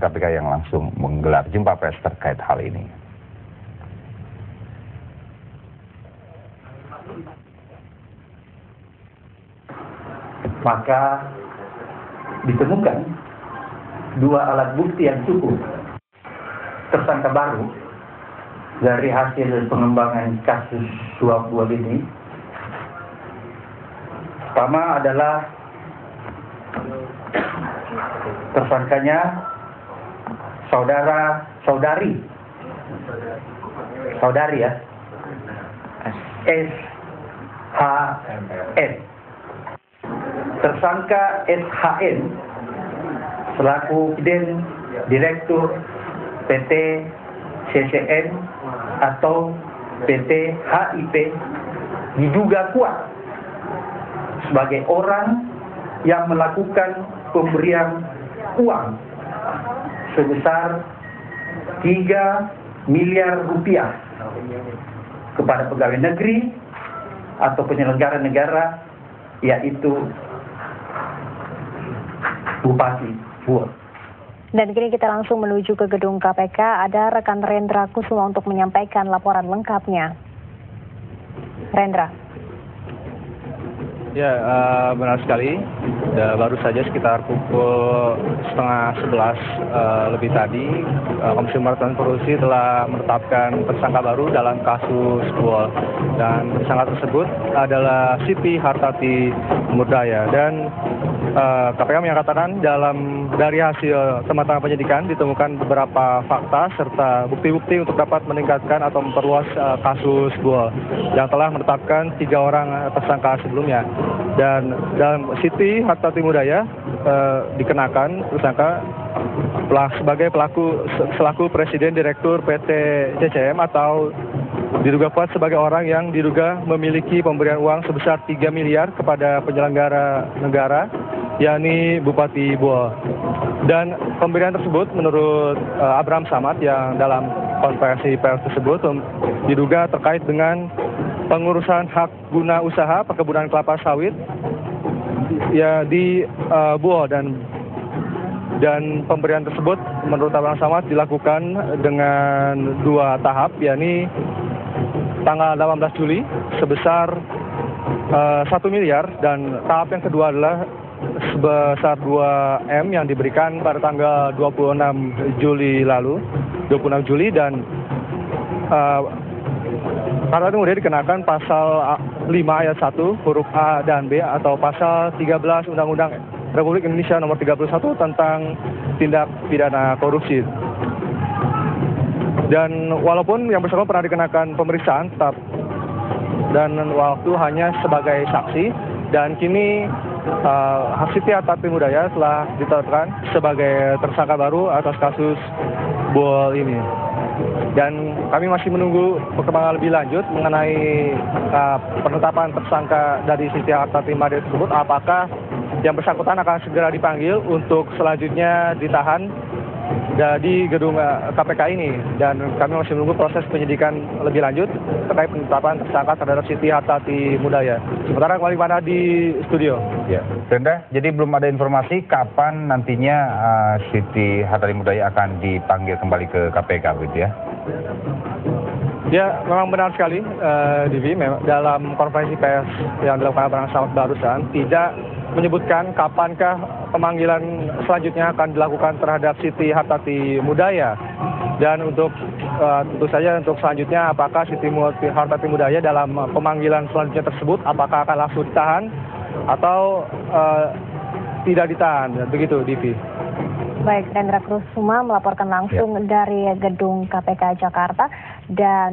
KPK yang langsung menggelar jumpa pers terkait hal ini. Maka ditemukan 2 alat bukti yang cukup tersangka baru dari hasil pengembangan kasus suap buah ini. Pertama adalah tersangkanya saudari ya, SHN. Tersangka SHN selaku Direktur PT CCN atau PT HIP diduga kuat sebagai orang yang melakukan pemberian uang sebesar 3 miliar rupiah kepada pegawai negeri atau penyelenggara negara, yaitu Bupati Buol. Dan kini kita langsung menuju ke gedung KPK. Ada rekan Rendra Kusuma untuk menyampaikan laporan lengkapnya. Rendra. Ya, benar sekali. Baru saja sekitar pukul 10:30 lebih tadi, Komisi Pemberantasan Korupsi telah menetapkan tersangka baru dalam kasus Buol. Dan tersangka tersebut adalah Siti Hartati Murdaya. Dan KPK menyatakan dari hasil temuan penyidikan ditemukan beberapa fakta serta bukti-bukti untuk dapat meningkatkan atau memperluas kasus Buol yang telah menetapkan 3 orang tersangka sebelumnya. Dan dalam Siti Hartati Murdaya dikenakan tersangka sebagai selaku Presiden Direktur PT CCM atau diduga kuat sebagai orang yang diduga memiliki pemberian uang sebesar 3 miliar kepada penyelenggara negara, yakni Bupati Buol. Dan pemberian tersebut menurut Abraham Samad yang dalam konferensi pers tersebut diduga terkait dengan pengurusan hak guna usaha perkebunan kelapa sawit ya di Buol. Dan pemberian tersebut menurut Abraham Samad dilakukan dengan 2 tahap, yakni tanggal 18 Juli sebesar 1 miliar dan tahap yang kedua adalah sebesar 2 M yang diberikan pada tanggal 26 Juli lalu, 26 Juli. Dan karena itu kemudian dikenakan pasal 5 ayat 1 huruf A dan B atau pasal 13 Undang-Undang Republik Indonesia nomor 31 tentang tindak pidana korupsi. Dan walaupun yang bersangkutan pernah dikenakan pemeriksaan tetap dan waktu hanya sebagai saksi, dan kini Siti Hartati Murdaya telah ditetapkan sebagai tersangka baru atas kasus Buol ini. Dan kami masih menunggu perkembangan lebih lanjut mengenai penetapan tersangka dari Siti Hartati Murdaya tersebut, apakah yang bersangkutan akan segera dipanggil untuk selanjutnya ditahan di gedung KPK ini. Dan kami masih menunggu proses penyidikan lebih lanjut terkait penetapan tersangka terhadap Siti Hartati Murdaya. Sementara kembali pada di studio. Ya, Rendra, jadi belum ada informasi kapan nantinya Siti Hartati Murdaya akan dipanggil kembali ke KPK, begitu ya? Ya, memang benar sekali, Divi. Dalam konferensi pers yang dilakukan Abraham Samad barusan tidak menyebutkan kapankah pemanggilan selanjutnya akan dilakukan terhadap Siti Hartati Murdaya. Dan untuk tentu saja untuk selanjutnya apakah Siti Hartati Murdaya dalam pemanggilan selanjutnya tersebut apakah akan langsung ditahan atau tidak ditahan, begitu Divi. Baik, Rendra Kusuma melaporkan langsung dari gedung KPK Jakarta. Dan